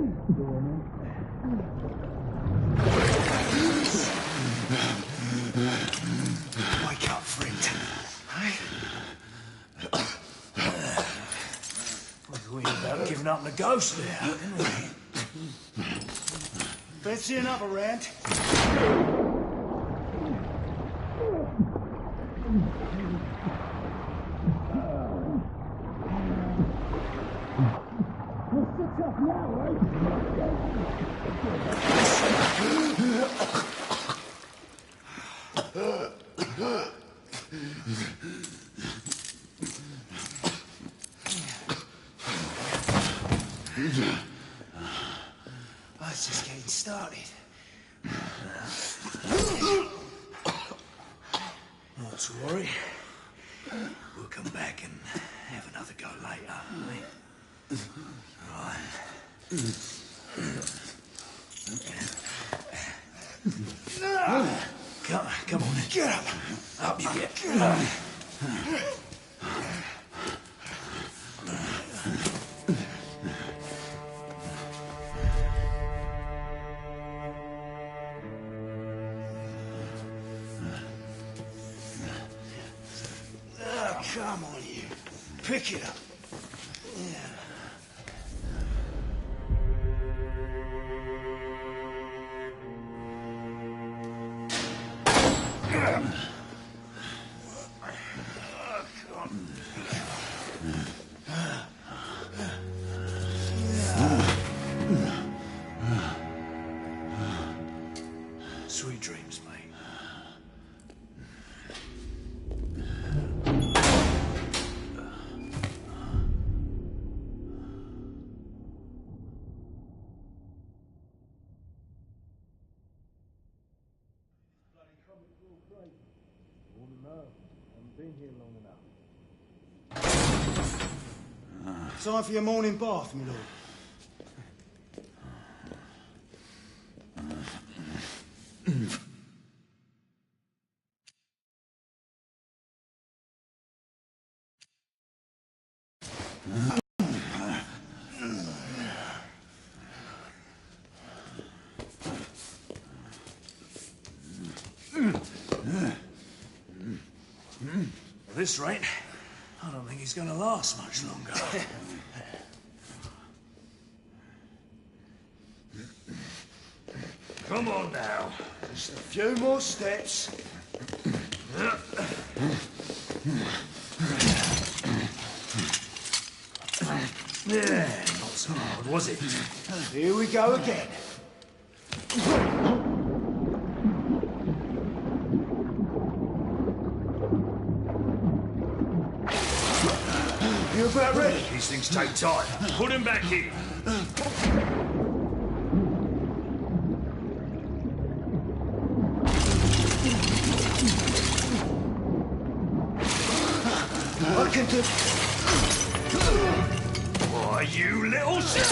Wake up, friend. Hey? We about giving up the ghost there, didn't we? Fancy another round? It's just getting started. Not to worry. We'll come back and have another go later, mate. Right. Come on. Get up. Up you get. Come on, you. Pick it up. Yeah. Sweet dreams, mate. Time for your morning bath, my lord. At this rate, I don't think he's going to last much longer. Come on now. Just a few more steps. Yeah, not so hard, was it? Here we go again. You about ready? These things take time. Put him back in. I can do... Why, you little shit!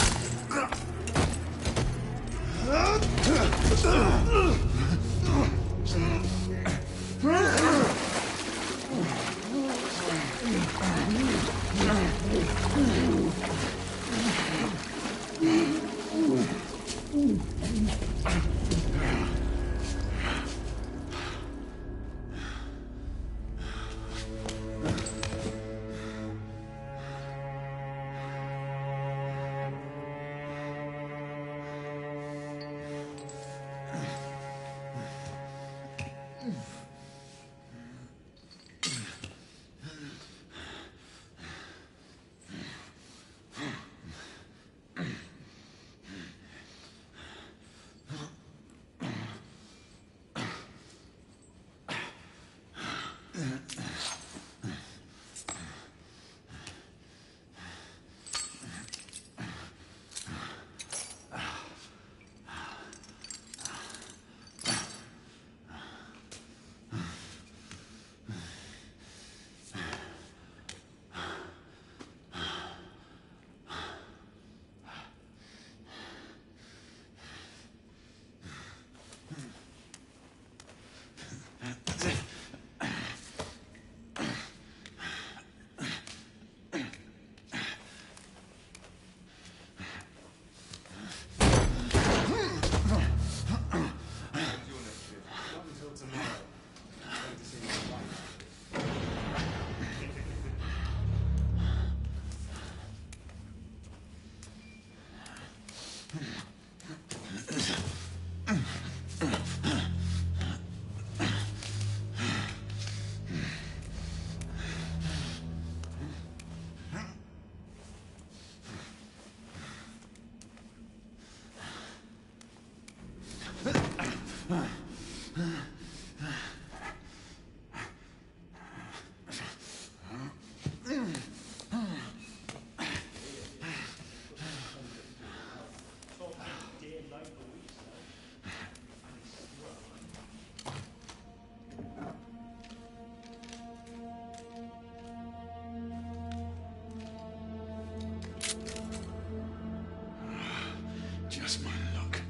Just my luck.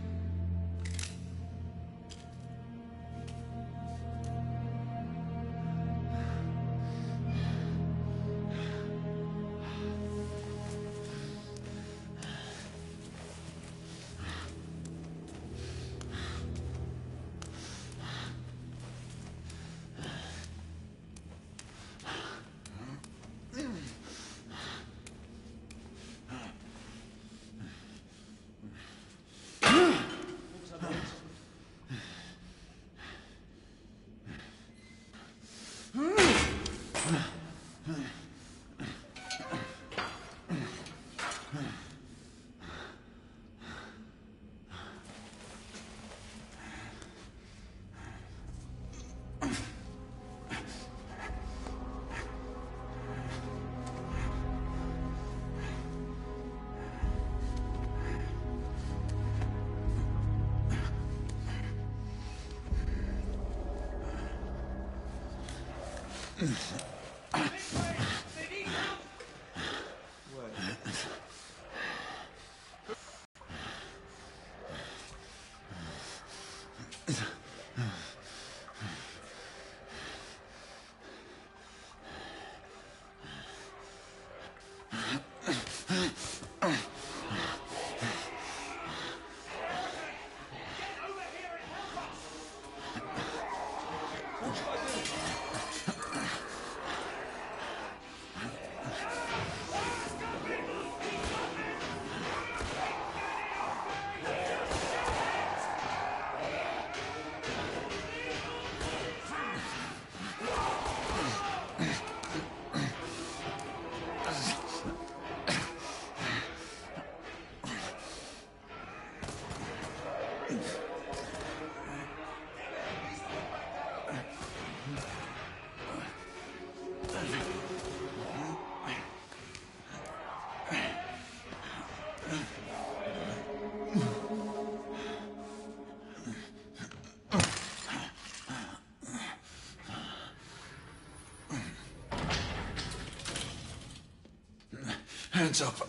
Hands up.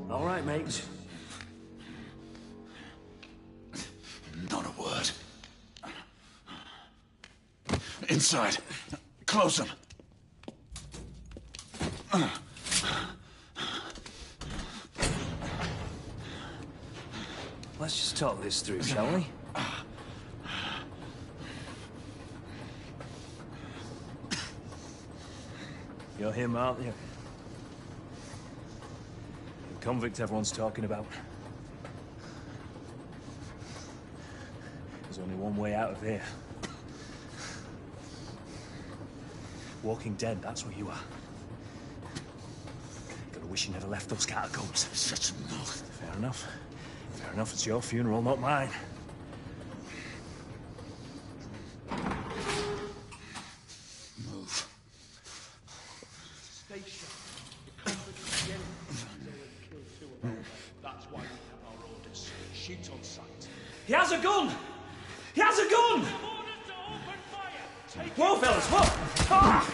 All right, mate. Not a word. Inside. Close them. Let's just talk this through, shall we? You're him, aren't you? The convict everyone's talking about. There's only one way out of here. Walking Dead, that's what you are. Gotta wish you never left those catacombs. Such a mouth. Fair enough. Fair enough, it's your funeral, not mine. Move. Stay sharp. The convicts again. They will kill two of them. That's why we have our orders. Shoot on sight. He has a gun! He has a gun! Orders to open fire! Take Whoa, fellas, whoa! Ah!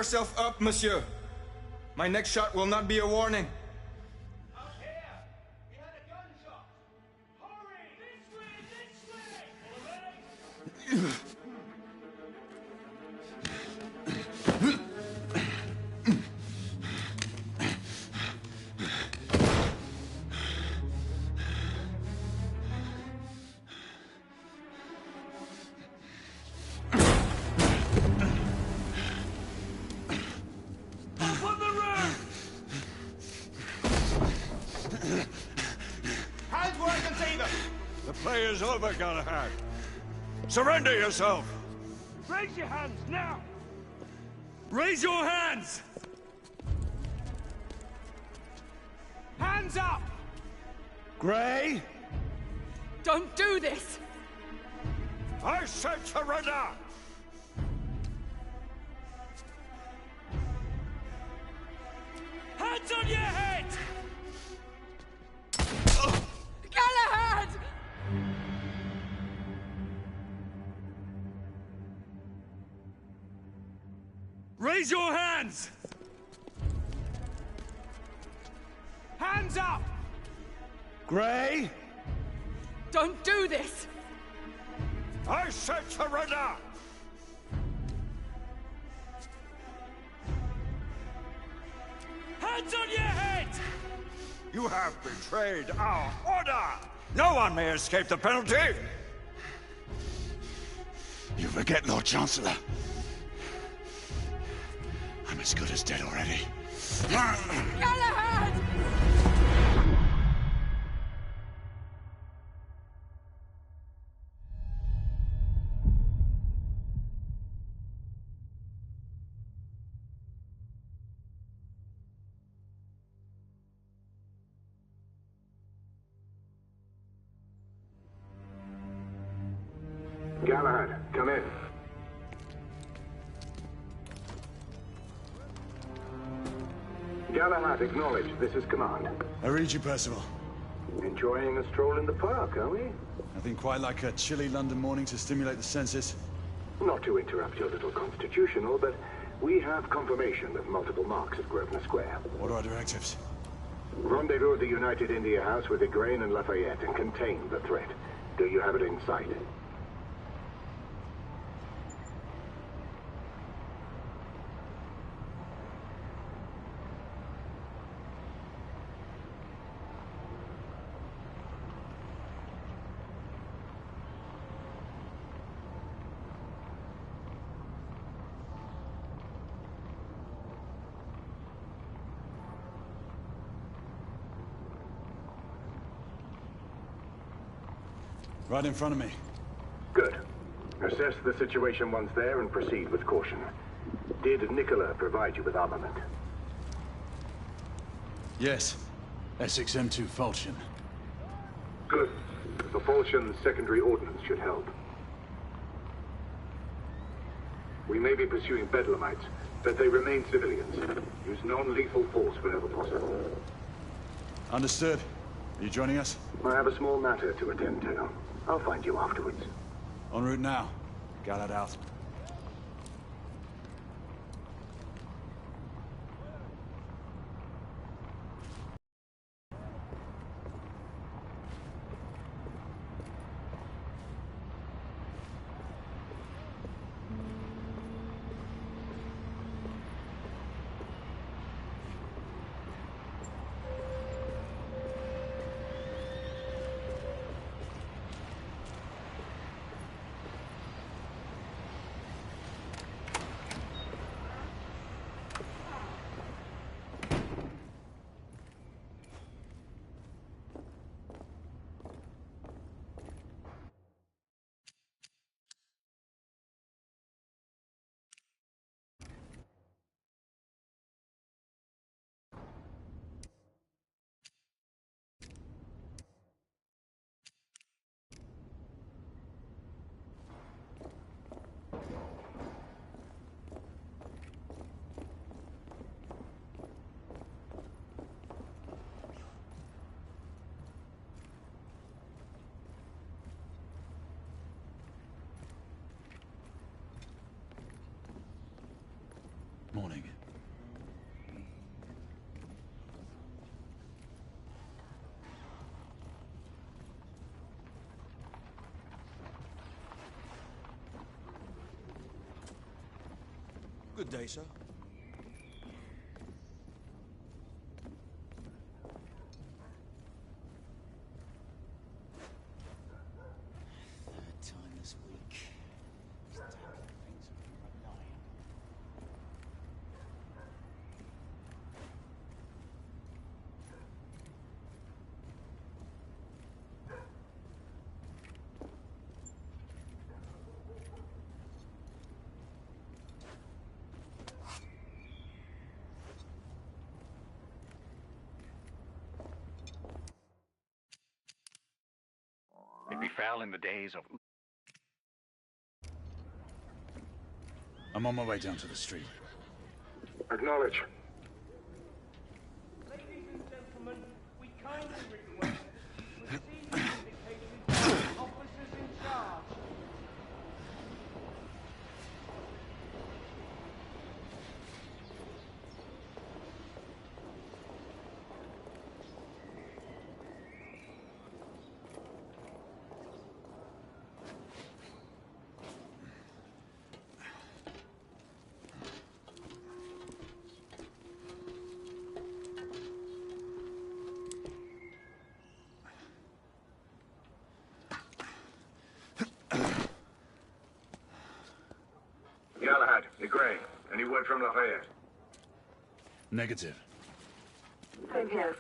yourself up, monsieur. My next shot will not be a warning. Out here! We had a gunshot! Hurry! This way! All right? Hands where I can see them! The play is over, Galahad. Surrender yourself! Raise your hands, now! Raise your hands! Hands up! Grey, Don't do this! I said surrender! Hands on your head! Galahad! Raise your hands! Hands up! Grey, Don't do this! I said surrender! Hands on your head! You have betrayed our order! No one may escape the penalty! You forget, Lord Chancellor. I'm as good as dead already. Galahad! Galahad, come in. Galahad, acknowledge. This is command. I read you, Percival. Enjoying a stroll in the park, are we? Nothing quite like a chilly London morning to stimulate the senses. Not to interrupt your little constitutional, but we have confirmation of multiple marks at Grosvenor Square. What are our directives? Rendezvous at the United India House with Igraine and Lafayette and contain the threat. Do you have it in sight? Right in front of me. Good. Assess the situation once there and proceed with caution. Did Nicola provide you with armament? Yes. Essex M2 Falchion. Good. The Falchion's secondary ordnance should help. We may be pursuing Bedlamites, but they remain civilians. Use non-lethal force whenever possible. Understood. Are you joining us? I have a small matter to attend to. I'll find you afterwards. En route now. Galahad out. day, sir. Third time this week. These damn things are annoying. It befell in the days of... I'm on my way down to the street. Acknowledge. Ladies and gentlemen, we kindly request to proceed with indications by officers in charge. Galahad, Gray, any word from Lafayette? Negative. Same here.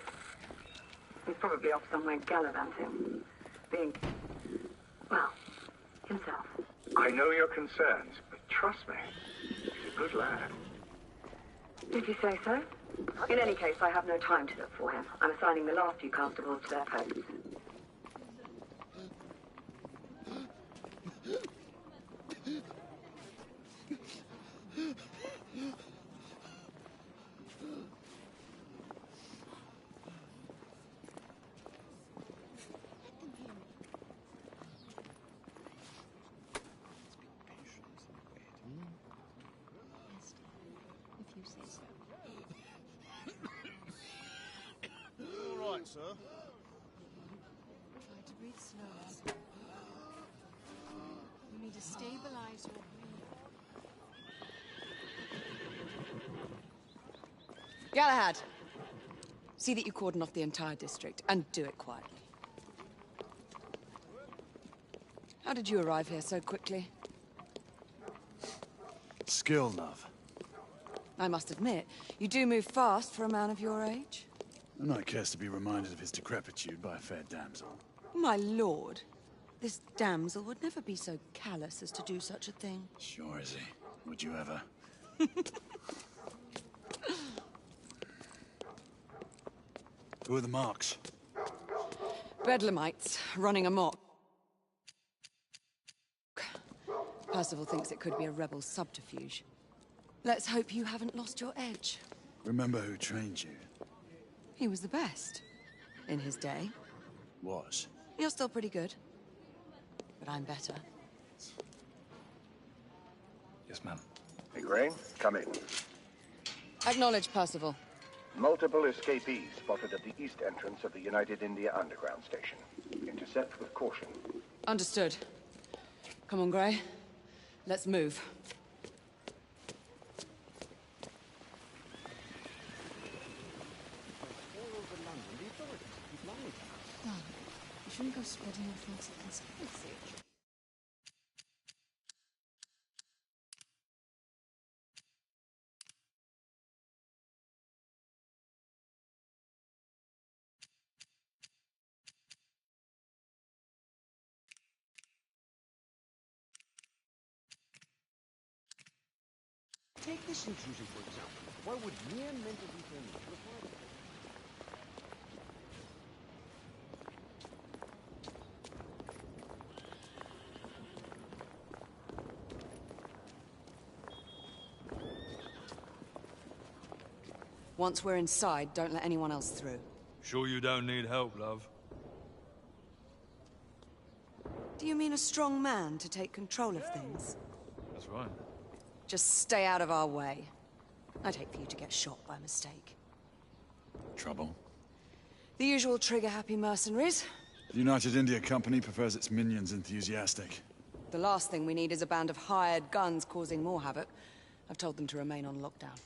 He's probably off somewhere gallivanting. Being, well, himself. I know your concerns, but trust me, he's a good lad. Did you say so? In any case, I have no time to look for him. I'm assigning the last few constables to their posts. If you say so. All right, sir. Try to breathe slowly. You need to stabilize your breathing. Galahad! See that you cordon off the entire district, and do it quietly. How did you arrive here so quickly? Skill, love. I must admit, you do move fast for a man of your age. A knight cares to be reminded of his decrepitude by a fair damsel. My lord, this damsel would never be so callous as to do such a thing. Sure is he. Would you ever? Who are the marks? Bedlamites running amok. Percival thinks it could be a rebel subterfuge. Let's hope you haven't lost your edge. Remember who trained you? He was the best. In his day. Was. You're still pretty good. But I'm better. Yes, ma'am. Gray, come in. Acknowledge, Percival. Multiple escapees spotted at the east entrance of the United India Underground Station. Intercept with caution. Understood. Come on, Gray. Let's move. Darling, you shouldn't go spreading your fancy conspiracy. Take this intrusion, for example. Why would mere mental determination require it? Once we're inside, don't let anyone else through. Sure you don't need help, love? Do you mean a strong man to take control of things? That's right. Just stay out of our way. I'd hate for you to get shot by mistake. Trouble? The usual trigger-happy mercenaries. The United India Company prefers its minions enthusiastic. The last thing we need is a band of hired guns causing more havoc. I've told them to remain on lockdown.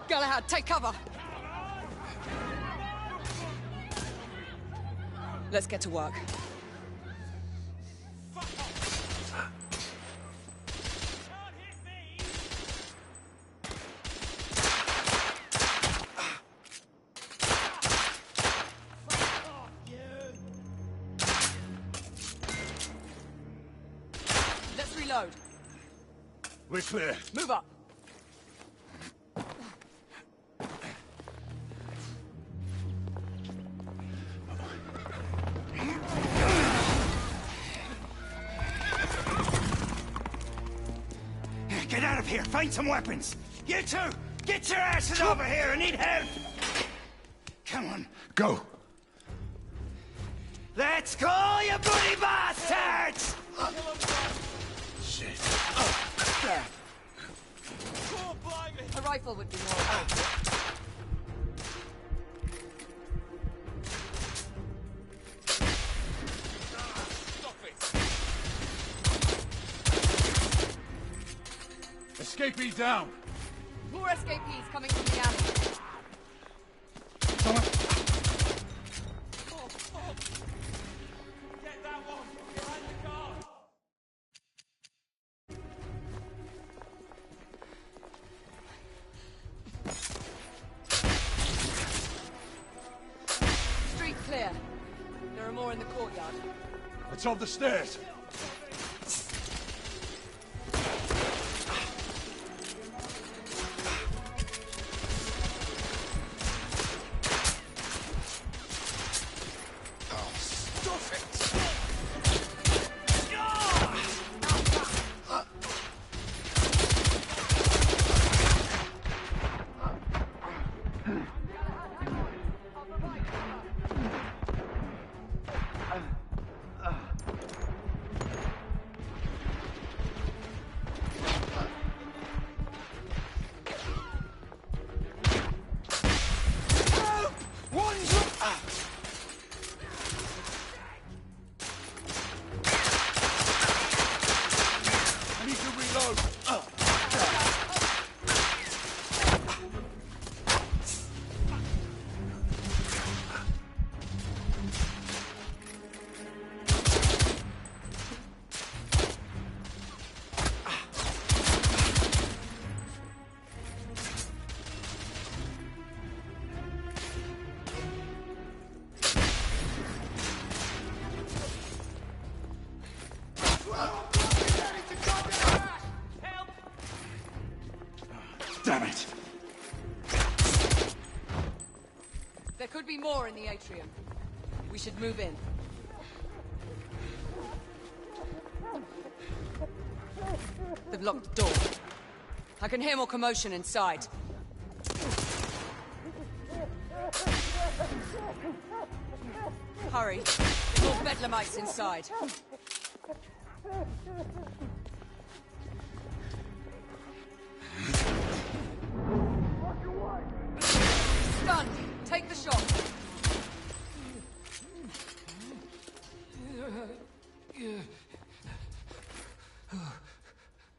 Galahad, take cover! Let's get to work. Let's reload. We're clear. Move up. Get out of here! Find some weapons! You two! Get your asses over here! I need help! Come on. Go! Let's go, you bloody bastards! Shit. A rifle would be more appropriate. Escapee down! More escapees coming from the alley. Someone... Get that one! Behind the car! Street clear. There are more in the courtyard. It's up the stairs. Damn it! There could be more in the atrium. We should move in. They've locked the door. I can hear more commotion inside. Hurry. There's more bedlamites inside. Stunned. Take the shot.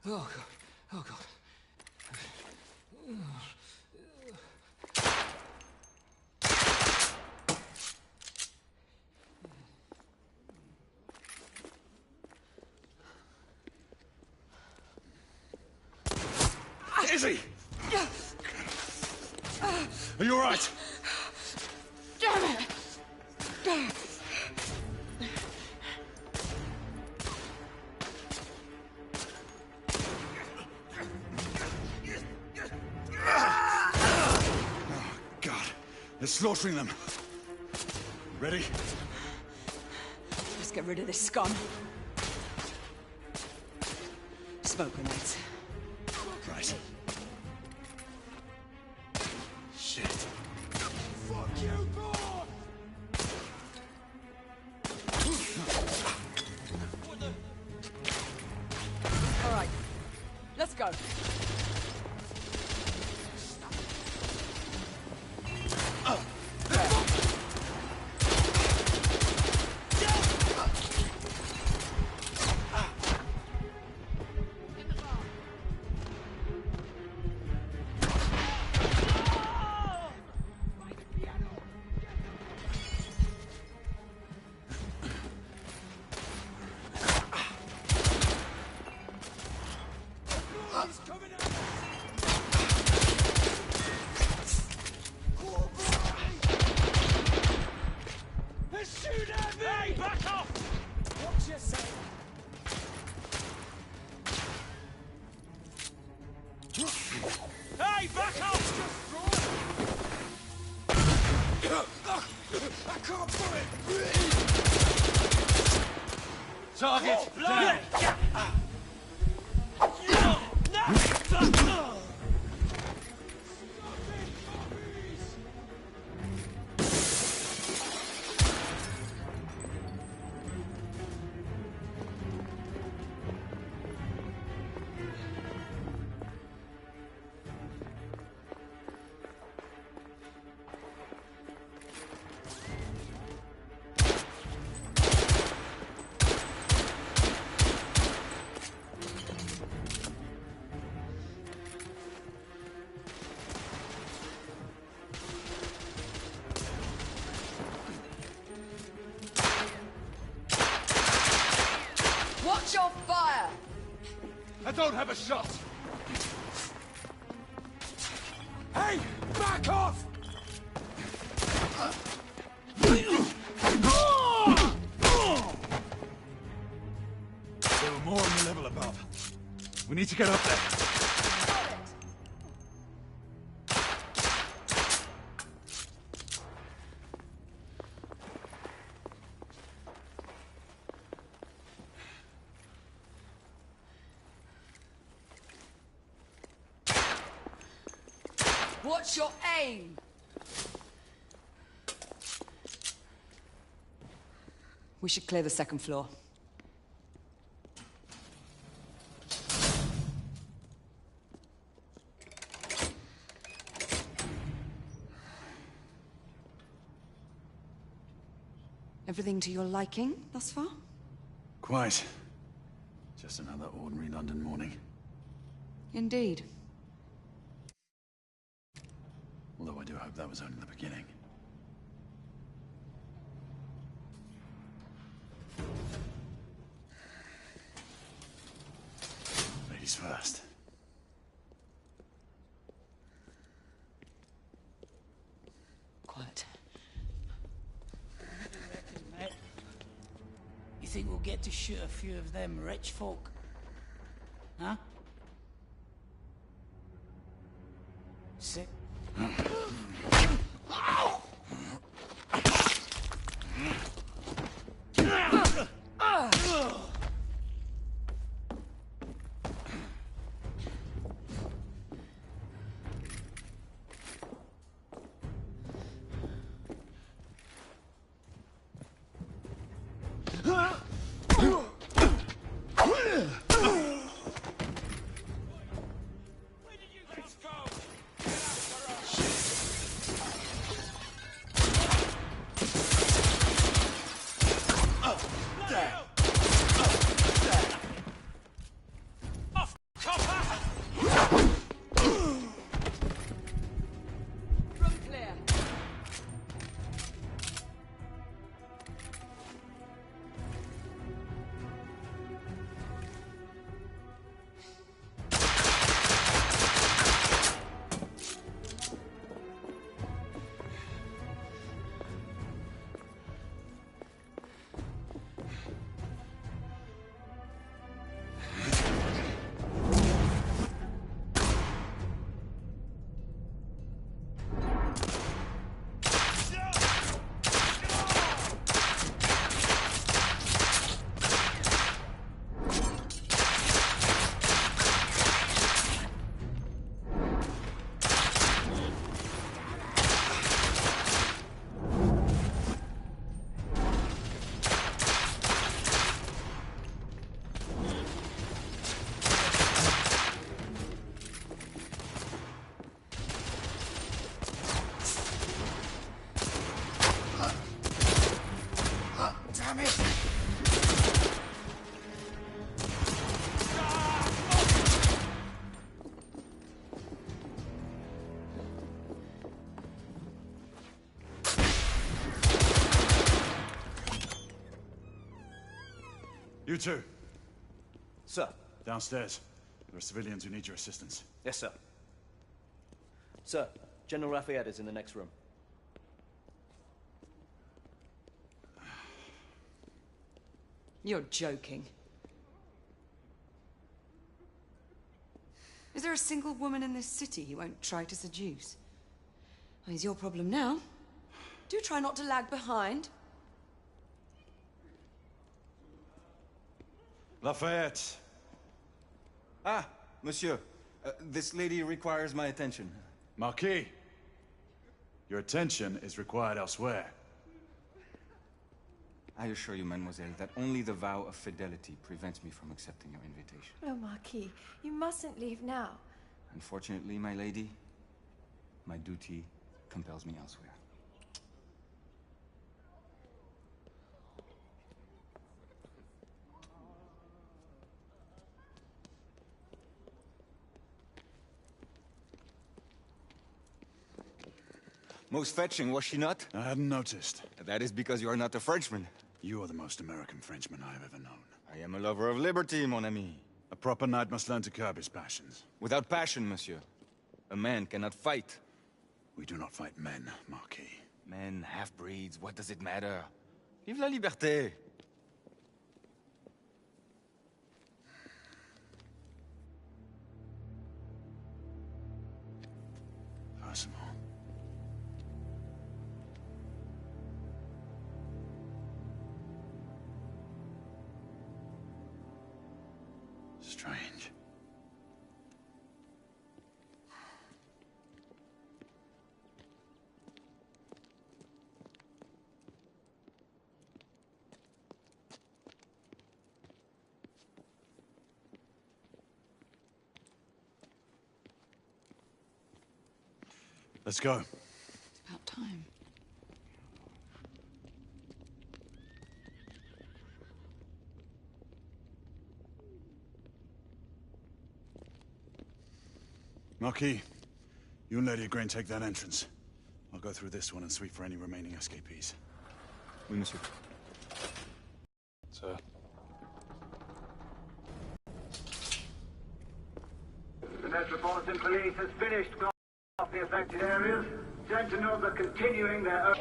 Oh God. Oh God. Izzy! Are you all right? Damn it! Oh, God. They're slaughtering them. Ready? Yes. Let's get rid of this scum. Smoke grenades. Right. Shit. Fuck you, boy! All right. Let's go. Hey, back up! I can't do it! Target down! Watch your fire! I don't have a shot! Hey! Back off! There were more on the level above. We need to get up there. What's your aim? We should clear the second floor. Everything to your liking thus far? Quite. Just another ordinary London morning. Indeed. Although I do hope that was only the beginning. Ladies first. Quiet. You think we'll get to shoot a few of them rich folk? Huh? Sick. You two. Sir. Downstairs. There are civilians who need your assistance. Yes, sir. Sir, General Lafayette is in the next room. You're joking. Is there a single woman in this city he won't try to seduce? Well, he's your problem now. Do try not to lag behind. Lafayette. Ah, monsieur. This lady requires my attention. Marquis. Your attention is required elsewhere. I assure you, mademoiselle, that only the vow of fidelity prevents me from accepting your invitation. Oh, Marquis, you mustn't leave now. Unfortunately, my lady, my duty compels me elsewhere. Most fetching, was she not? I hadn't noticed. That is because you are not a Frenchman. You are the most American Frenchman I have ever known. I am a lover of liberty, mon ami. A proper knight must learn to curb his passions. Without passion, monsieur, a man cannot fight. We do not fight men, Marquis. Men, half-breeds, what does it matter? Vive la liberté! Possible. Strange. Let's go. It's about time. Marquis, you and Lady Grain take that entrance. I'll go through this one and sweep for any remaining escapees. Oui, monsieur. Sir. The Metropolitan Police has finished off the affected areas. Sentinels are continuing their own...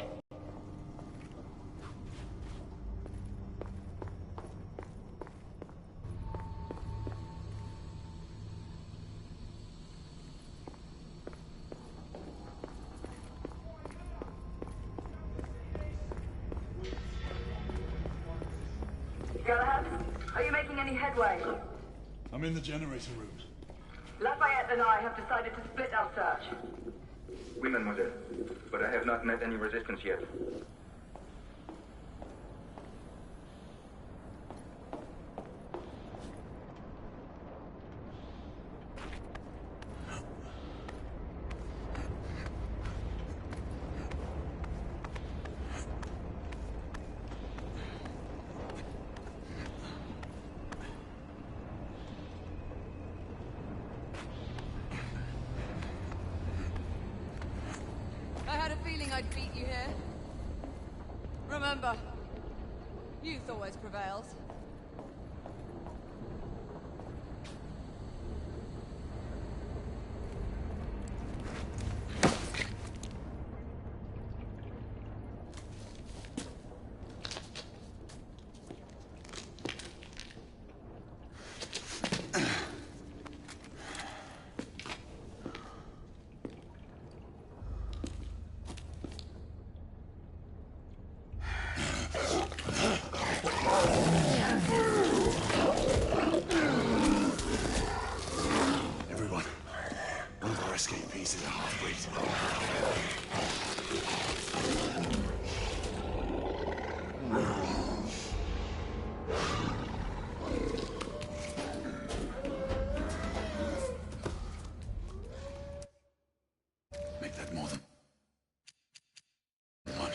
Galahad, are you making any headway? I'm in the generator room. Lafayette and I have decided to split our search. Oui, mademoiselle. But I have not met any resistance yet. I had a feeling I'd beat you here. Remember, youth always prevails. Everyone, one of our escapees is a half-breed. Make that more than one.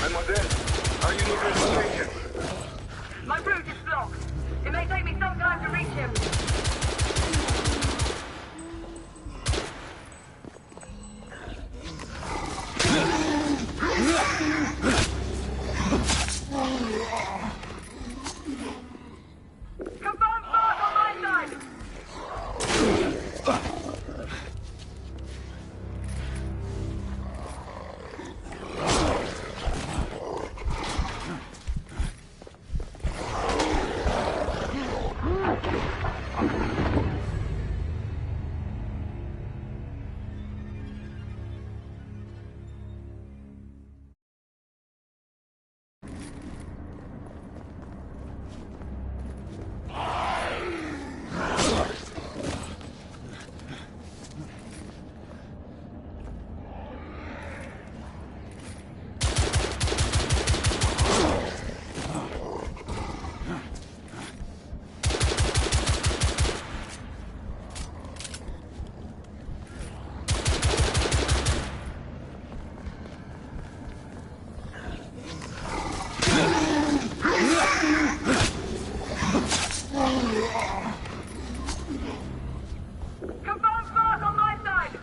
Mademoiselle, are you near the station? My route is blocked. It may take me some time to reach him. Confirm start on my side!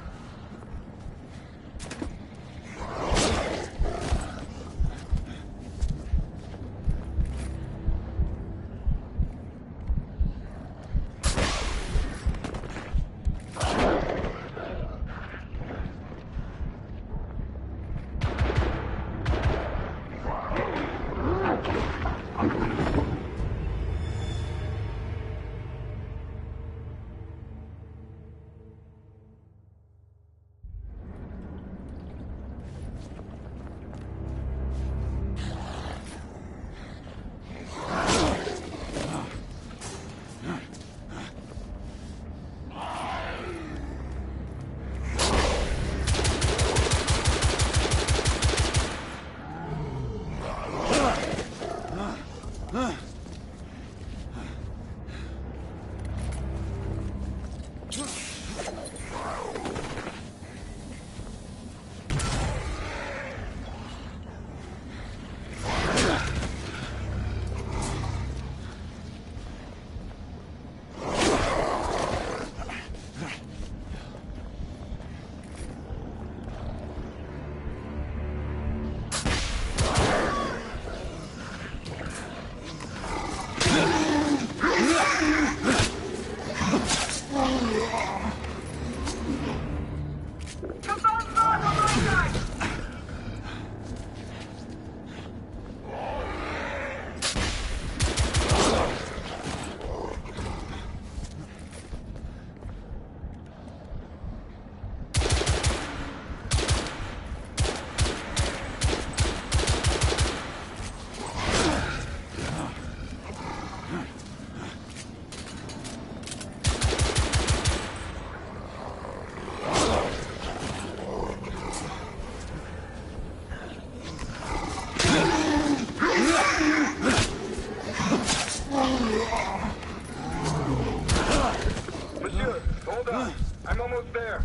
Monsieur, hold on. I'm almost there.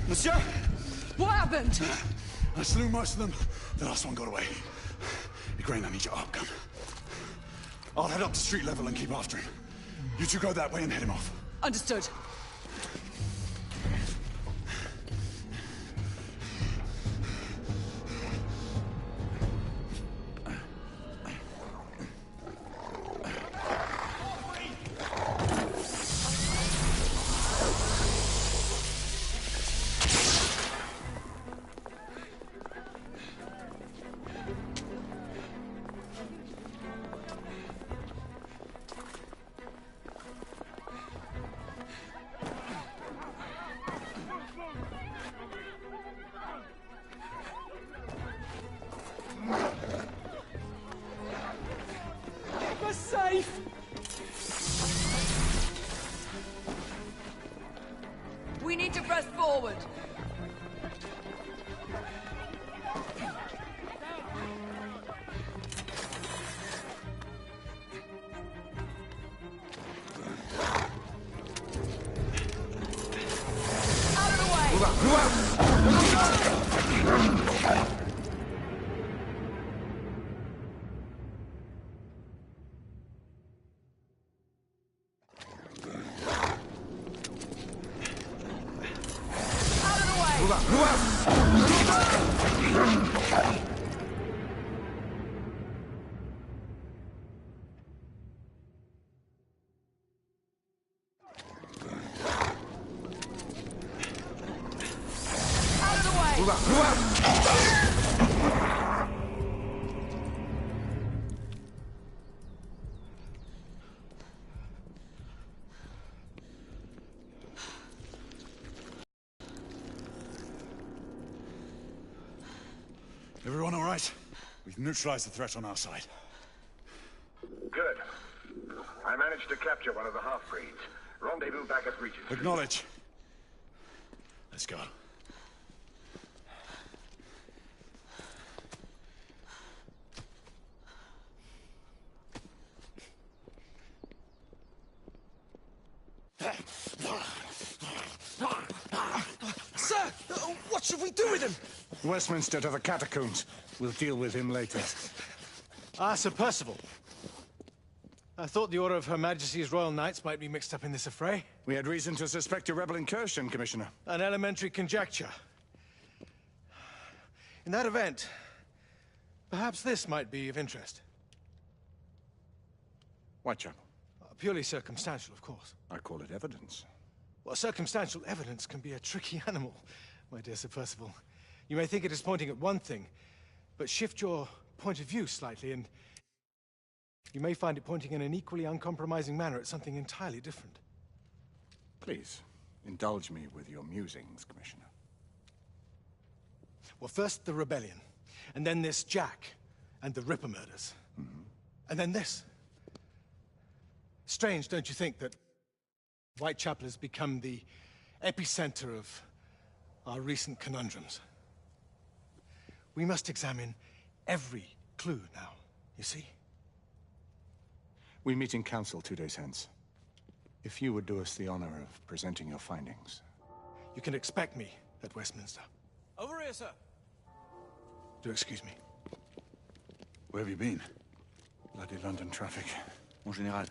Monsieur! What happened? I slew most of them. The last one got away. Igraine, I need your arc gun. I'll head up to street level and keep after him. You two go that way and head him off. Understood. We're safe! We need to press forward. Out of the way! Move out! Everyone all right? We've neutralized the threat on our side. Good. I managed to capture one of the half-breeds. Rendezvous back at Regent. Acknowledge. Let's go. Sir! What should we do with him? Westminster to the catacombs. We'll deal with him later. Ah, Sir Percival. I thought the Order of Her Majesty's Royal Knights might be mixed up in this affray. We had reason to suspect a rebel incursion, Commissioner. An elementary conjecture. In that event, perhaps this might be of interest. Whitechapel? Purely circumstantial, of course. I call it evidence. Well, circumstantial evidence can be a tricky animal, my dear Sir Percival. You may think it is pointing at one thing, but shift your point of view slightly, and you may find it pointing in an equally uncompromising manner at something entirely different. Please, indulge me with your musings, Commissioner. Well, first the rebellion, and then this Jack, and the Ripper murders. And then this. Strange, don't you think, that Whitechapel has become the epicenter of our recent conundrums? We must examine every clue now, you see? We meet in council 2 days hence. If you would do us the honor of presenting your findings. You can expect me at Westminster. Over here, sir. Do excuse me. Where have you been? Bloody London traffic. Mon Général,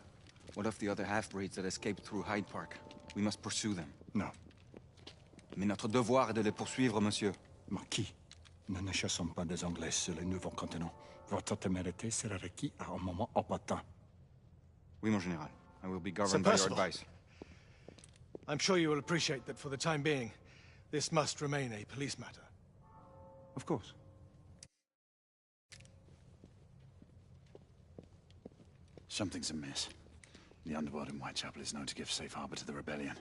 what of the other half-breeds that escaped through Hyde Park? We must pursue them. No. Mais notre devoir est de les poursuivre, monsieur. Marquis, nous ne chassons pas des Anglais sur le nouveau continent. Votre témérité sera requis à un moment opportun. Oui, mon Général. I will be governed by your advice. I'm sure you will appreciate that for the time being, this must remain a police matter. Of course. Something's amiss. The underworld in Whitechapel is known to give safe harbor to the rebellion.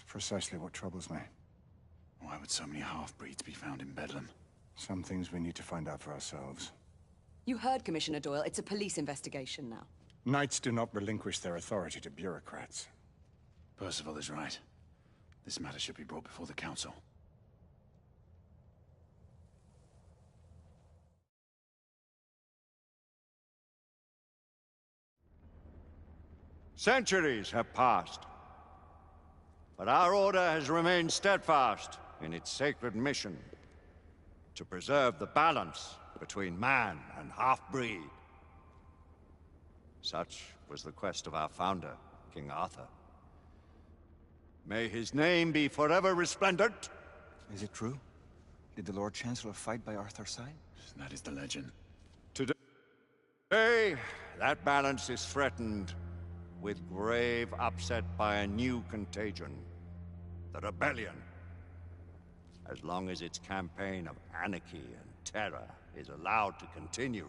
Precisely what troubles me. Why would so many half-breeds be found in Bedlam? Some things we need to find out for ourselves. You heard, Commissioner Doyle. It's a police investigation now. Knights do not relinquish their authority to bureaucrats. Percival is right. This matter should be brought before the council. Centuries have passed, but our order has remained steadfast in its sacred mission to preserve the balance between man and half-breed. Such was the quest of our founder, King Arthur. May his name be forever resplendent. Is it true? Did the Lord Chancellor fight by Arthur's side? That is the legend. Today, that balance is threatened with grave upset by a new contagion, the rebellion. As long as its campaign of anarchy and terror is allowed to continue,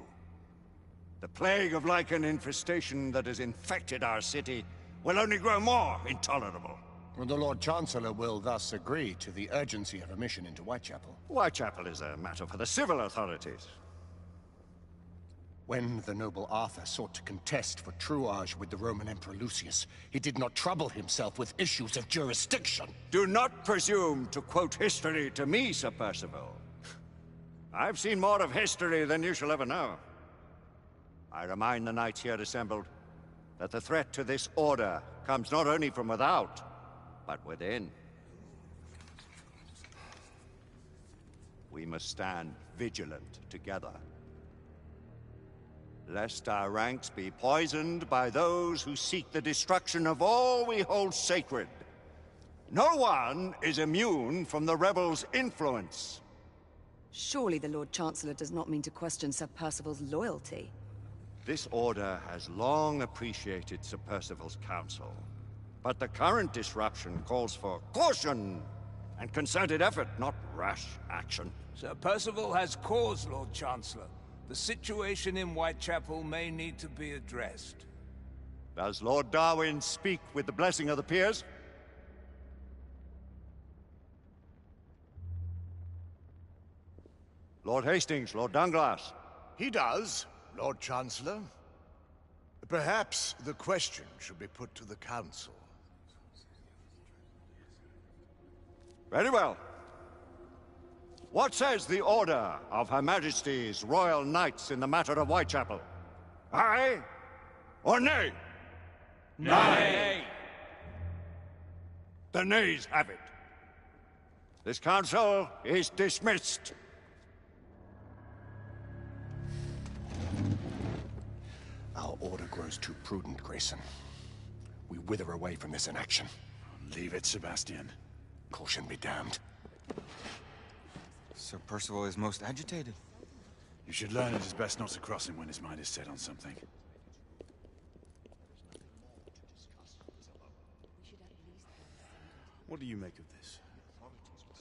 the plague of Lycan infestation that has infected our city will only grow more intolerable. The Lord Chancellor will thus agree to the urgency of a mission into Whitechapel. Whitechapel is a matter for the civil authorities. When the noble Arthur sought to contest for truage with the Roman Emperor Lucius, he did not trouble himself with issues of jurisdiction. Do not presume to quote history to me, Sir Percival. I've seen more of history than you shall ever know. I remind the knights here assembled that the threat to this order comes not only from without, but within. We must stand vigilant together, lest our ranks be poisoned by those who seek the destruction of all we hold sacred. No one is immune from the rebels' influence. Surely the Lord Chancellor does not mean to question Sir Percival's loyalty. This order has long appreciated Sir Percival's counsel, but the current disruption calls for caution and concerted effort, not rash action. Sir Percival has cause, Lord Chancellor. The situation in Whitechapel may need to be addressed. Does Lord Darwin speak with the blessing of the peers? Lord Hastings, Lord Dunglass. He does, Lord Chancellor. Perhaps the question should be put to the Council. Very well. What says the Order of Her Majesty's Royal Knights in the matter of Whitechapel? Aye or nay? Nay! The nays have it. This council is dismissed. Our order grows too prudent, Grayson. We wither away from this inaction. Leave it, Sebastian. Caution be damned. Sir Percival is most agitated. You should learn it is best not to cross him when his mind is set on something. What do you make of this?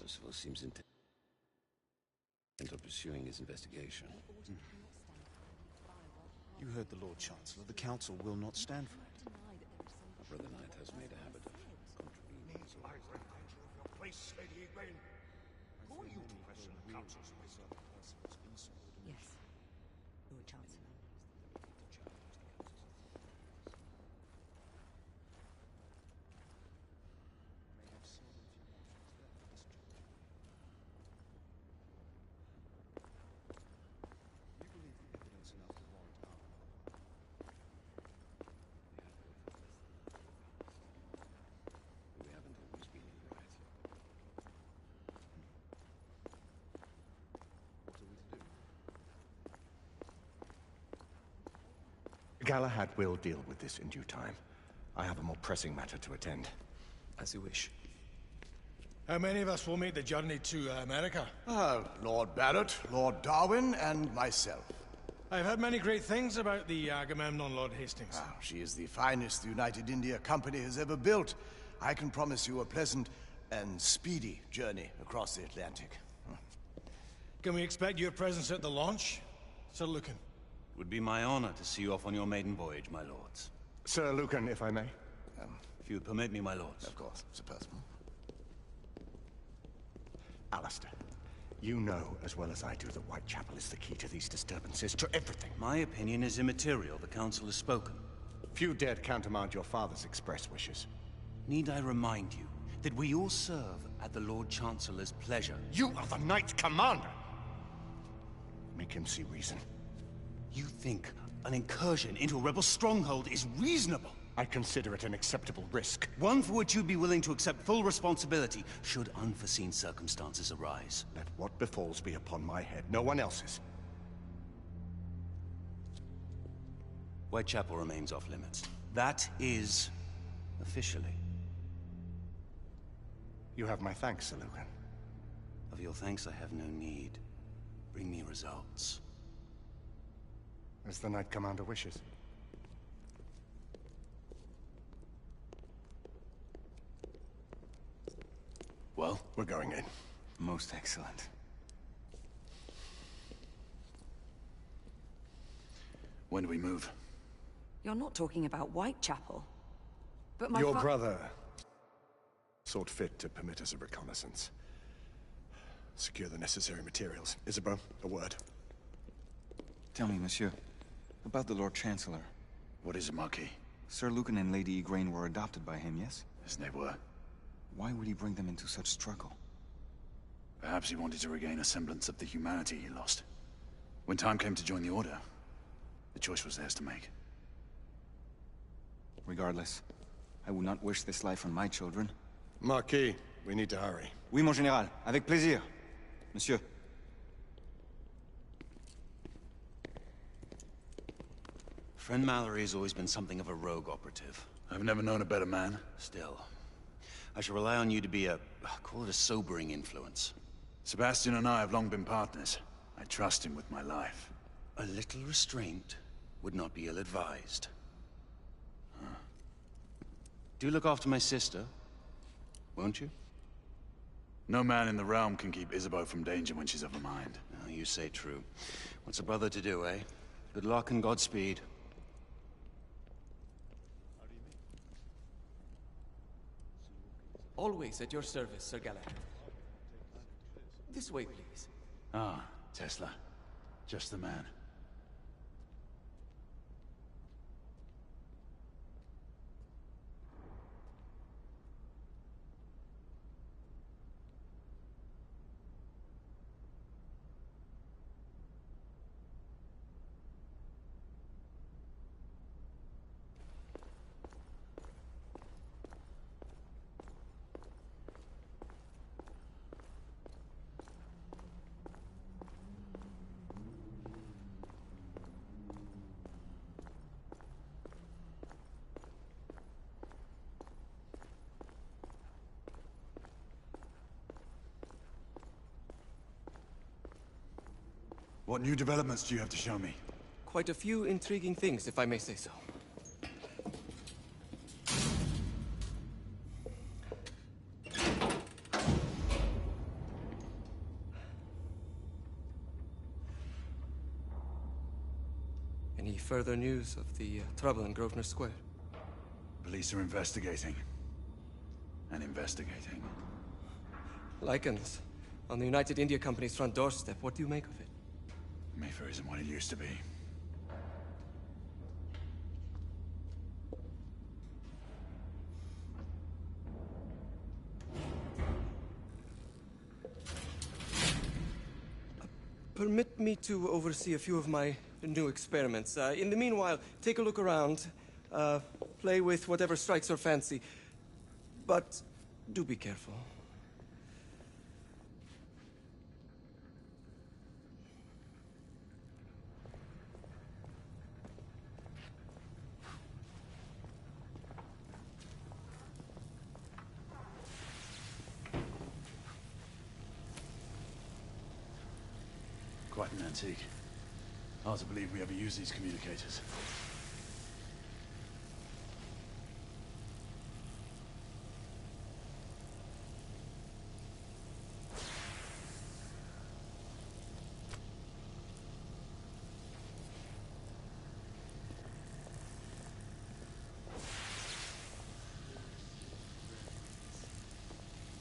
Percival seems intent on pursuing his investigation. You heard the Lord Chancellor. The Council will not stand for it. My brother Knight has made a habit of contravening his orders. Place, Lady Egwene. Who are you to question the Council's wisdom? Yes, Lord Chancellor. We haven't always been in the right. What are we to do? Galahad will deal with this in due time. I have a more pressing matter to attend. As you wish. How many of us will make the journey to America? Lord Barrett, Lord Darwin, and myself. I've heard many great things about the Agamemnon, Lord Hastings. She is the finest the United India Company has ever built. I can promise you a pleasant and speedy journey across the Atlantic. Can we expect your presence at the launch, Sir Lucan? It would be my honor to see you off on your maiden voyage, my lords. Sir Lucan, if I may. If you would permit me, my lords. Of course, Sir Percival. Alistair, you know as well as I do that Whitechapel is the key to these disturbances, to everything. My opinion is immaterial. The Council has spoken. Few dared countermand your father's express wishes. Need I remind you that we all serve at the Lord Chancellor's pleasure? You are the Knight Commander! Make him see reason. You think an incursion into a rebel stronghold is reasonable? I consider it an acceptable risk. One for which you'd be willing to accept full responsibility should unforeseen circumstances arise. Let what befalls be upon my head, no one else's. Whitechapel remains off limits. That is officially. You have my thanks, Sir Lucan. Of your thanks I have no need. Bring me results. As the Knight Commander wishes. Well, we're going in. Most excellent. When do we move? You're not talking about Whitechapel. But my Your brother thought fit to permit us a reconnaissance. Secure the necessary materials. Isabeau, a word. Tell me, monsieur, about the Lord Chancellor. What is it, Marquis? Sir Lucan and Lady Egwene were adopted by him, yes? Yes, they were. Why would he bring them into such struggle? Perhaps he wanted to regain a semblance of the humanity he lost. When time came to join the Order, the choice was theirs to make. Regardless, I would not wish this life on my children. Marquis, we need to hurry. Oui, mon général. Avec plaisir. Monsieur. Friend Mallory has always been something of a rogue operative. I've never known a better man. Still, I shall rely on you to be call it a sobering influence. Sebastian and I have long been partners. I trust him with my life. A little restraint would not be ill-advised. Do look after my sister, won't you? No man in the realm can keep Isabeau from danger when she's of a mind. Oh, you say true. What's a brother to do, eh? Good luck and Godspeed. Always at your service, Sir Galahad. This way, please. Ah, Tesla. Just the man. What new developments do you have to show me? Quite a few intriguing things, if I may say so. Any further news of the trouble in Grosvenor Square? Police are investigating. And investigating. Lycans, on the United India Company's front doorstep. What do you make of it? Mayfair isn't what it used to be. Permit me to oversee a few of my new experiments. In the meanwhile, take a look around. Play with whatever strikes your fancy. But do be careful. Quite an antique. Hard to believe we ever use these communicators.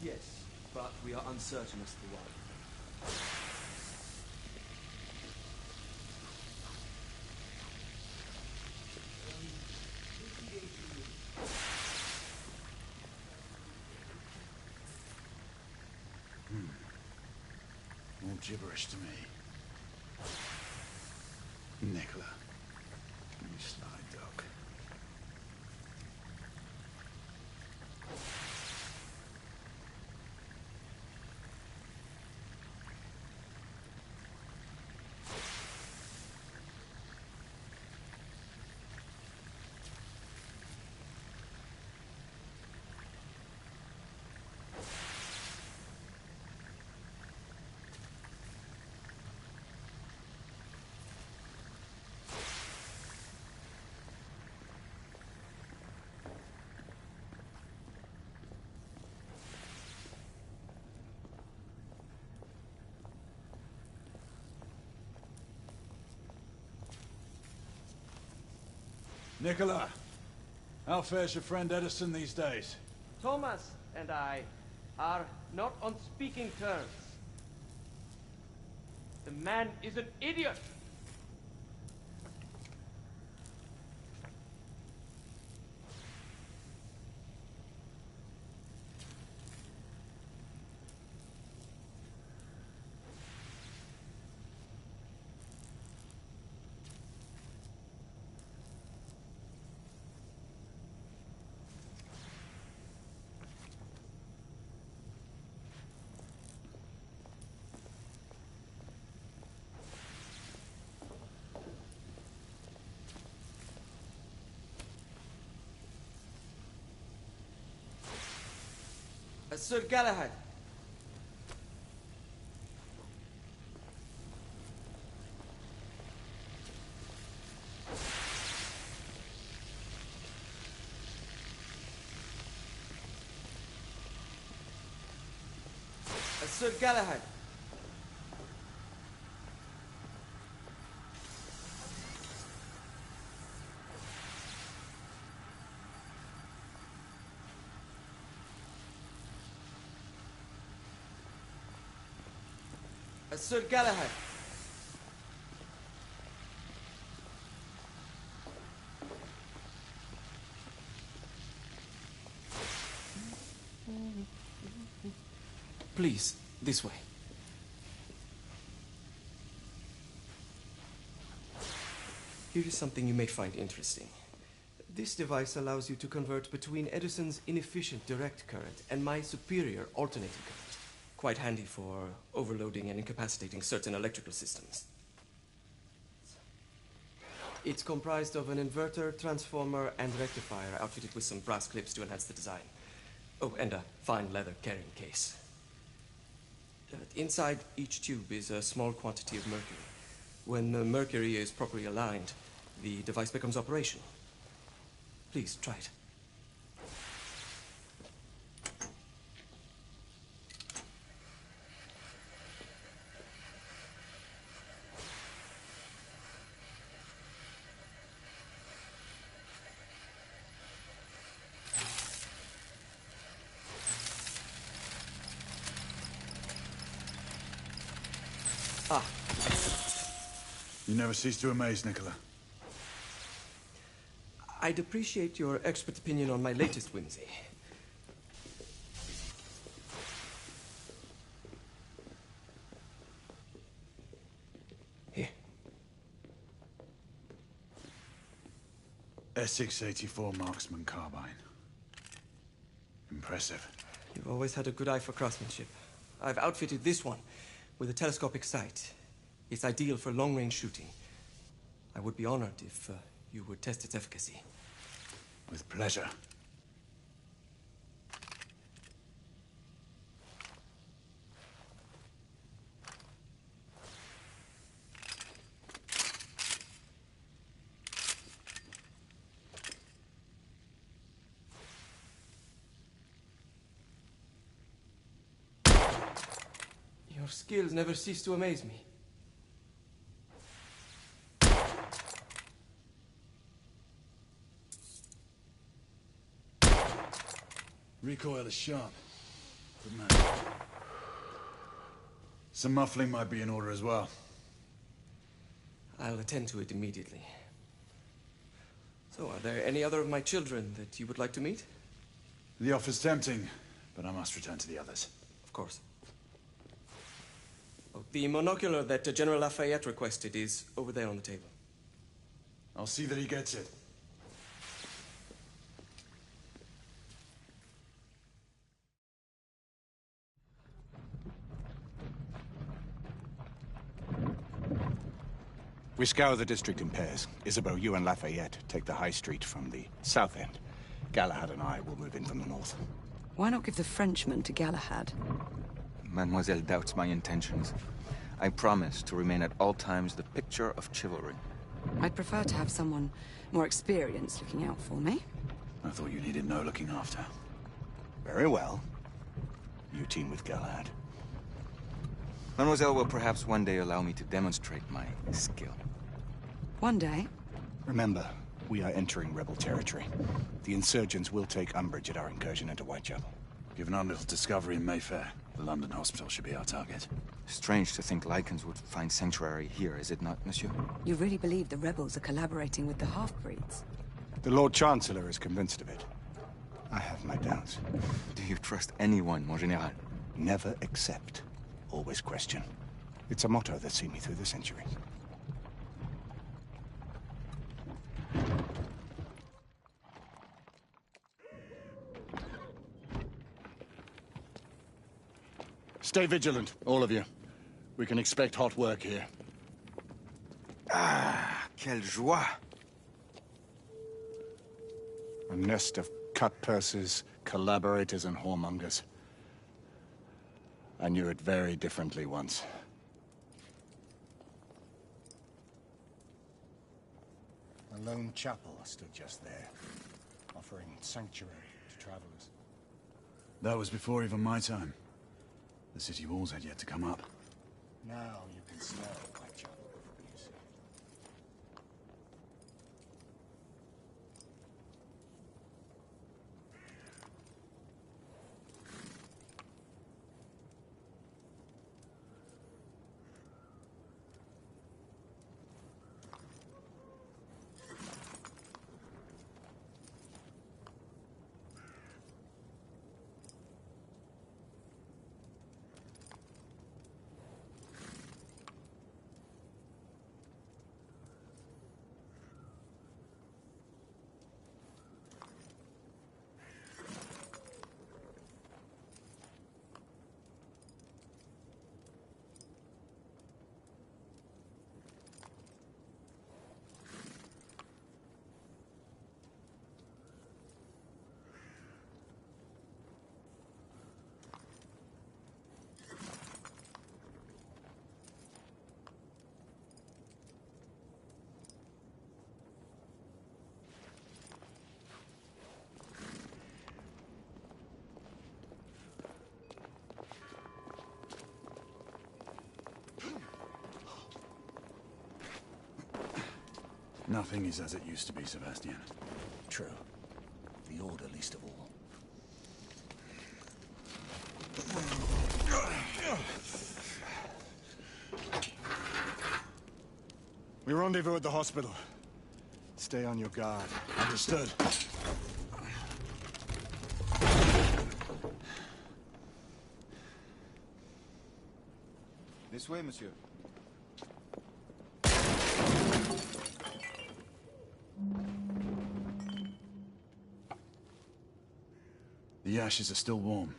Yes, but we are uncertain as to why. All gibberish to me. Nicola. You sly duck. Nicola, how fares your friend Edison these days? Thomas and I are not on speaking terms. The man is an idiot. Sir Galahad. Sir Galahad. Sir Galahad. Please, this way. Here is something you may find interesting. This device allows you to convert between Edison's inefficient direct current and my superior alternating current. Quite handy for overloading and incapacitating certain electrical systems. It's comprised of an inverter, transformer, and rectifier outfitted with some brass clips to enhance the design. Oh, and a fine leather carrying case. Inside each tube is a small quantity of mercury. When the mercury is properly aligned, the device becomes operational. Please, try it. You never cease to amaze, Nicola. I'd appreciate your expert opinion on my latest whimsy. Here. S684 Marksman Carbine. Impressive. You've always had a good eye for craftsmanship. I've outfitted this one with a telescopic sight. It's ideal for long-range shooting. I would be honored if you would test its efficacy. With pleasure. Your skills never cease to amaze me. Recoil is sharp. Good man. Some muffling might be in order as well. I'll attend to it immediately. So, are there any other of my children that you would like to meet? The offer's tempting, but I must return to the others. Of course. Oh, the monocular that General Lafayette requested is over there on the table. I'll see that he gets it. We scour the district in pairs. Isabeau, you and Lafayette take the high street from the south end. Galahad and I will move in from the north. Why not give the Frenchman to Galahad? Mademoiselle doubts my intentions. I promise to remain at all times the picture of chivalry. I'd prefer to have someone more experienced looking out for me. I thought you needed no looking after. Very well. You team with Galahad. Mademoiselle will perhaps one day allow me to demonstrate my skill. One day? Remember, we are entering rebel territory. The insurgents will take umbrage at our incursion into Whitechapel. Given our little discovery in Mayfair, the London hospital should be our target. Strange to think Lycans would find sanctuary here, is it not, monsieur? You really believe the rebels are collaborating with the half-breeds? The Lord Chancellor is convinced of it. I have my doubts. Do you trust anyone, mon général? Never accept. Always question. It's a motto that's seen me through the centuries. Stay vigilant, all of you. We can expect hot work here. Ah, quelle joie! A nest of cut-pursers, collaborators, and whoremongers. I knew it very differently once. A lone chapel stood just there, offering sanctuary to travelers. That was before even my time. The city walls had yet to come up. Now you can smell Whitechapel. Nothing is as it used to be, Sebastian. True. The Order least of all. We rendezvous at the hospital. Stay on your guard. Understood. This way, monsieur. The ashes are still warm.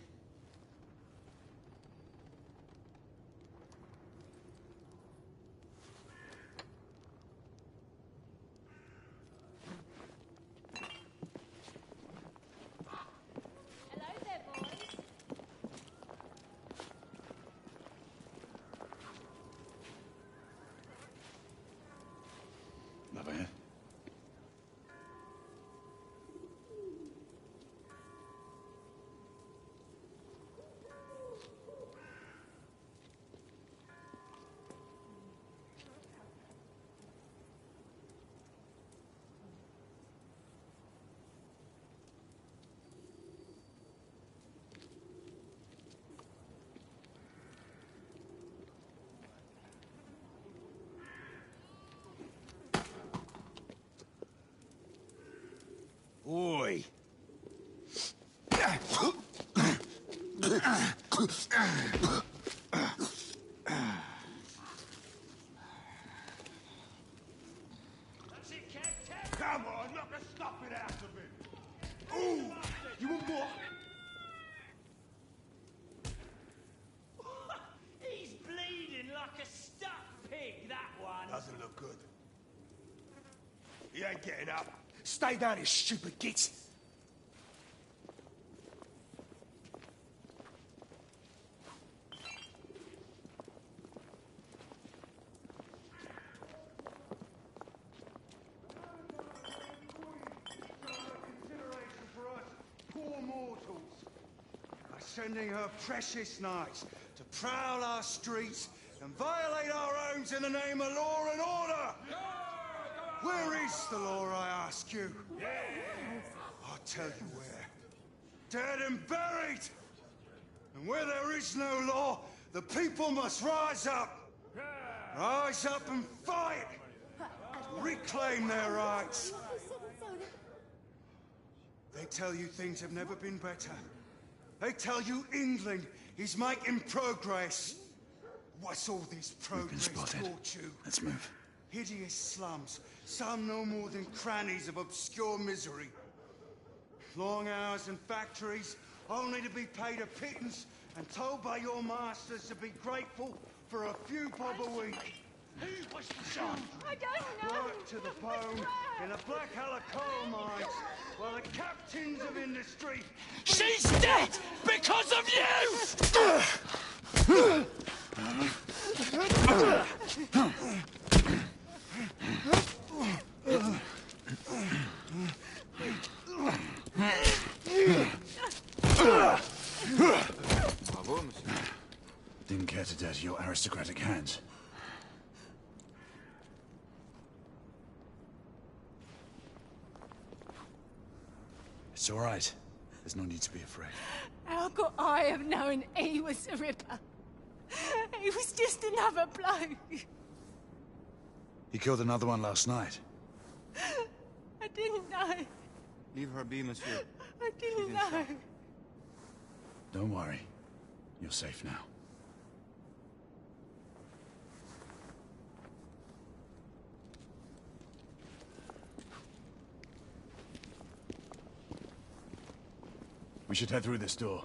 Hello there, boys. Not bad. Oi! Come on, knock a stop it out of him! Ooh! You want more? He's bleeding like a stuck pig, that one. Doesn't look good. He ain't getting up. Stay down, you stupid git! Poor mortals are sending her precious knights to prowl our streets and violate our homes in the name of law and order. Where is the law, I ask you? I'll tell you where. Dead and buried. And where there is no law, the people must rise up. Rise up and fight. Reclaim their rights. They tell you things have never been better. They tell you England is making progress. What's all this progress taught you? Let's move. Hideous slums, some no more than crannies of obscure misery. Long hours in factories, only to be paid a pittance and told by your masters to be grateful for a few bob a week. Who was the son? I don't know. Work to the bone in the Blackhallow coal mines, while the captains of industry... She's dead because of Bravo, monsieur. didn't care to dirty your aristocratic hands. It's all right. There's no need to be afraid. How could I have known he was a Ripper? He was just another bloke. He killed another one last night. I didn't know. Leave her be, monsieur. I didn't know. Don't worry. You're safe now. We should head through this door.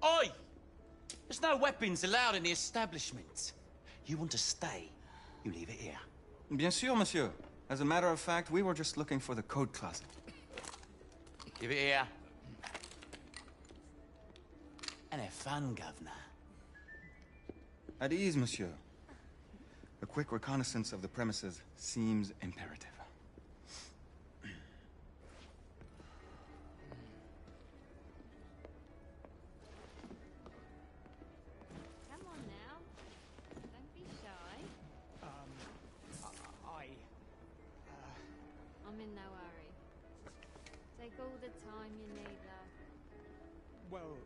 Oi! There's no weapons allowed in the establishment. You want to stay, you leave it here. Bien sûr, monsieur. As a matter of fact, we were just looking for the code closet. Give it here. And have fun, Governor. At ease, monsieur. A quick reconnaissance of the premises seems imperative. Come on now. Don't be shy. I'm in no hurry. Take all the time you need, love. Well,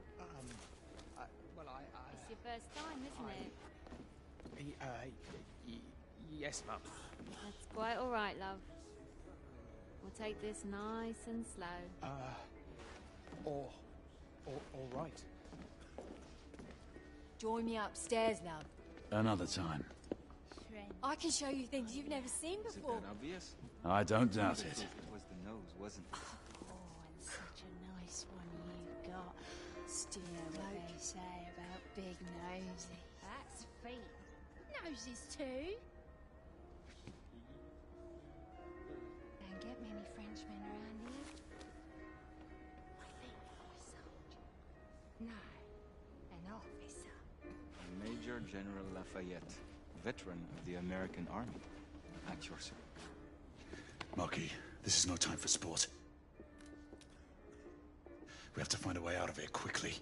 It's your first time, isn't it? Yes, Mum. That's quite all right, love. We'll take this nice and slow. All right. Join me upstairs, love. Another time. I can show you things you've never seen before. Obvious? I don't doubt it. It was the nose, wasn't it? Oh, and such a nice one you've got. Still know what they say about big nosy. That's feet. Noses too. Don't get many Frenchmen around here. My feet. General Lafayette, veteran of the American Army. At your service. Marquis, this is no time for sport. We have to find a way out of here quickly.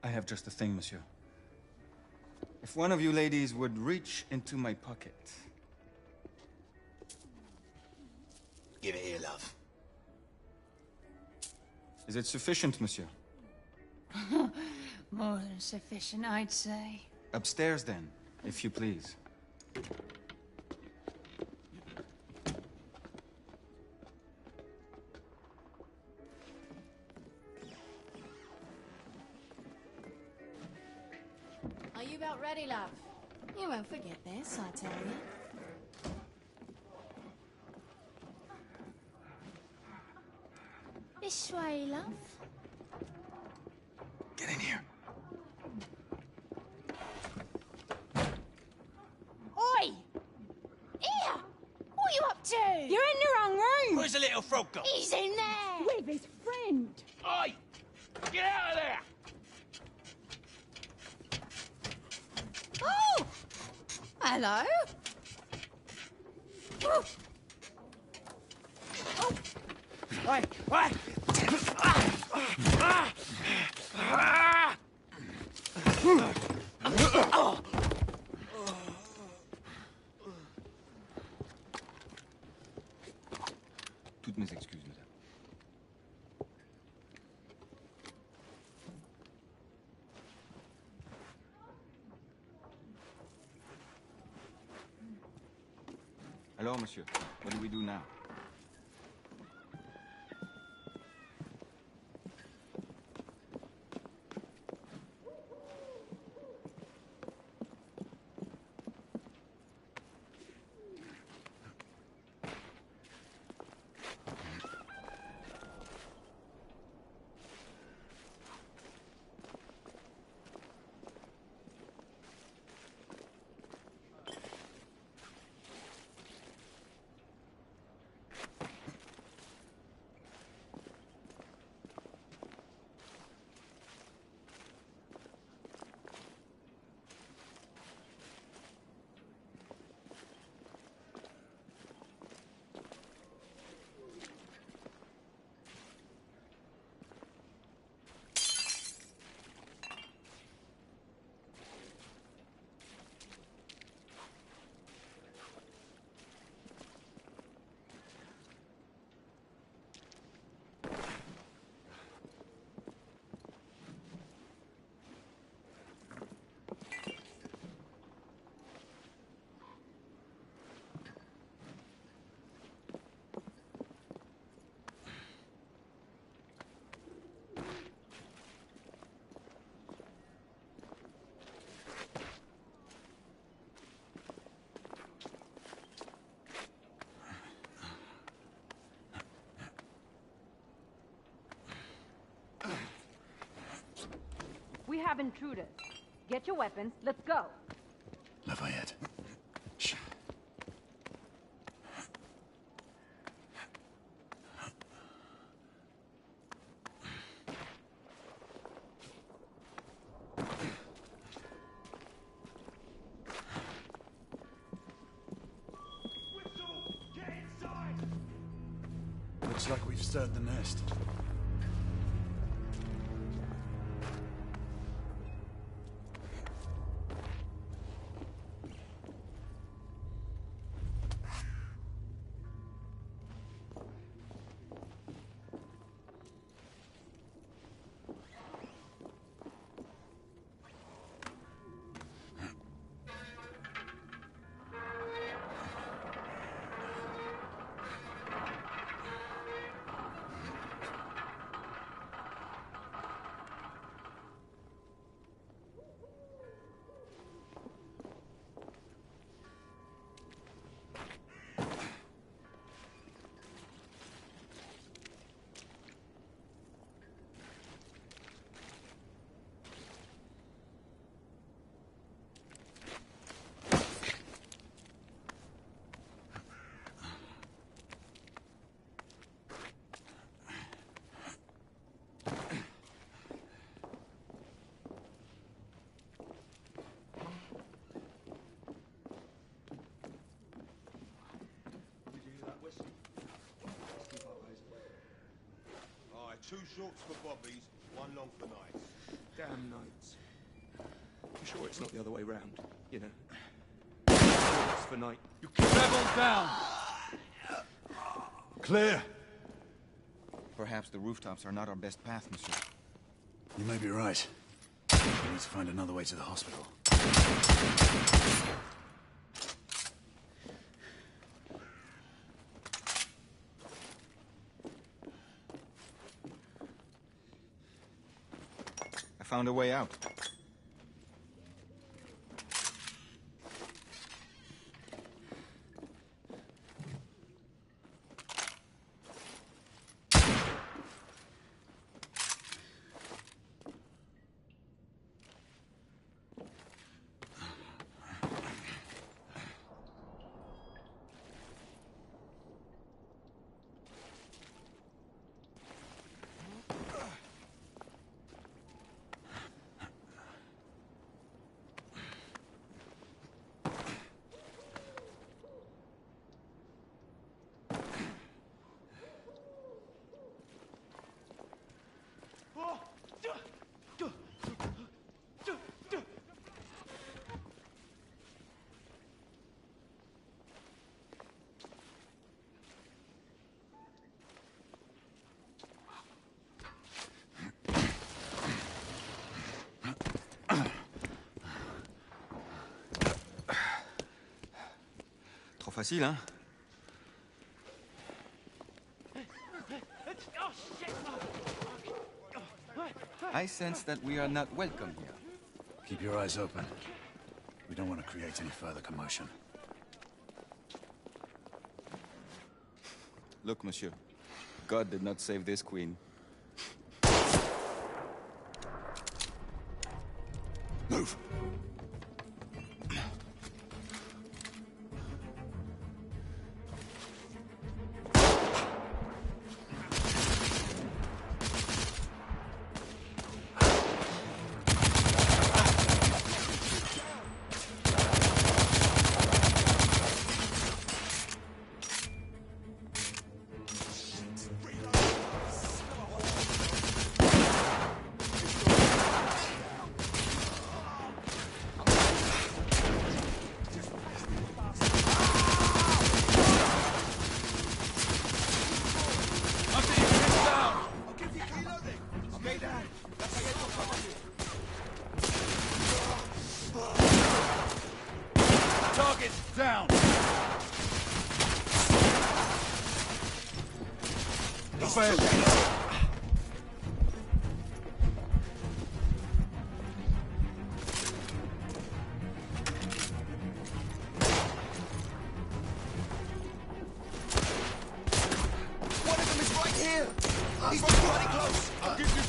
I have just the thing, monsieur. If one of you ladies would reach into my pocket. Give it here, love. Is it sufficient, monsieur? More than sufficient, I'd say. Upstairs, then, if you please. Are you about ready, love? You won't forget this, I tell you. This way, love. Get in here. Oi! Here! What are you up to? You're in the wrong room! Where's the little frog gone? He's in there! With his friend! Oi! Get out of there! Oh! Hello? Oh. Oi! Oi! Toutes mes excuses, madame. Alors, monsieur, what do we do now? We have intruders. Get your weapons. Let's go. Lafayette. Shh. Looks like we've stirred the nest. 2 shorts for bobbies, 1 long for nights. Damn nights. You sure it's not the other way round? You know. Shorts for night. You rebel down! Clear. Perhaps the rooftops are not our best path, monsieur. You may be right. We need to find another way to the hospital. I found a way out. Trop facile, hein? I sense that we are not welcome here. Keep your eyes open. We don't want to create any further commotion. Look, monsieur. God did not save this queen. Move! Down! Rafael! One of them is right here! He's pretty close! I'll give you...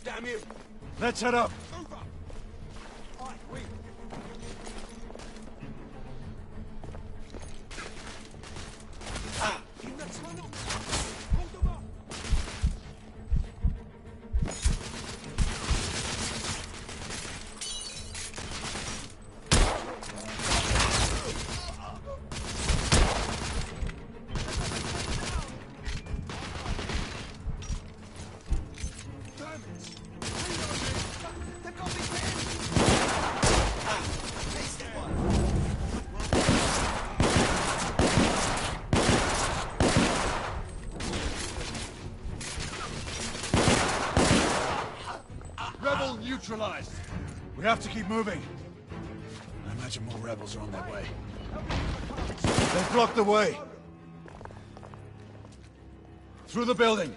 Damn you! Let's head up! Rebel neutralized! We have to keep moving. I imagine more rebels are on their way. They've blocked the way. Through the building.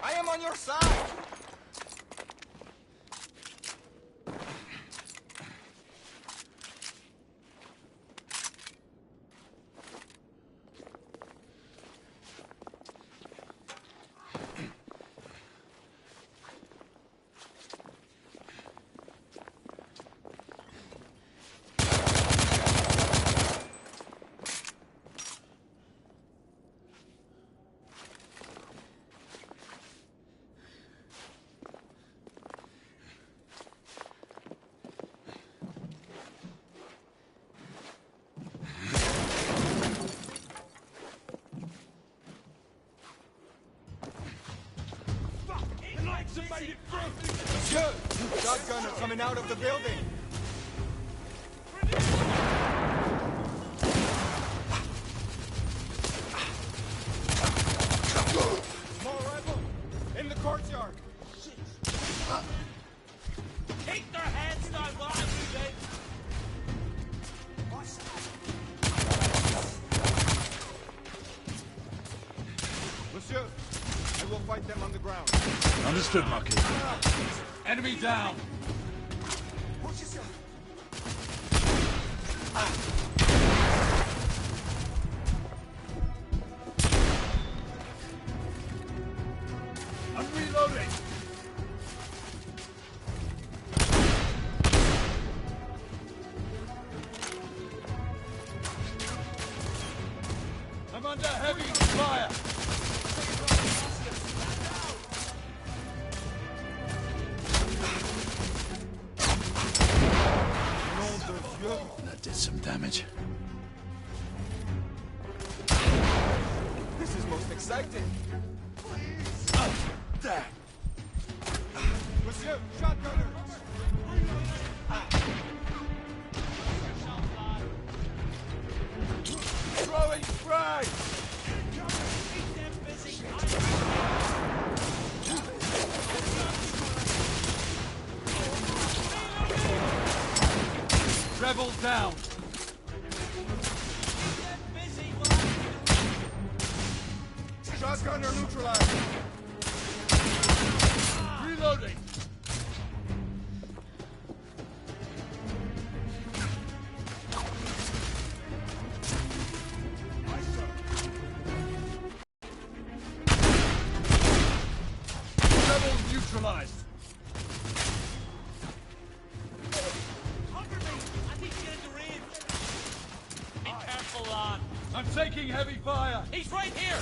I am on your side! Monsieur! Shotgunner coming out of the building! Small rebel! In the courtyard! Keep their heads down, what are you doing? Monsieur, I will fight them on the ground. Understood, Marquis. Enemy down. I'm reloading. I'm under heavy fire. That did some damage. This is most exciting. There. Monsieur, shotgunner! Throwing spray! Rebel down! Shotgunner neutralized! Reloading! Rebel neutralized! I'm taking heavy fire! He's right here!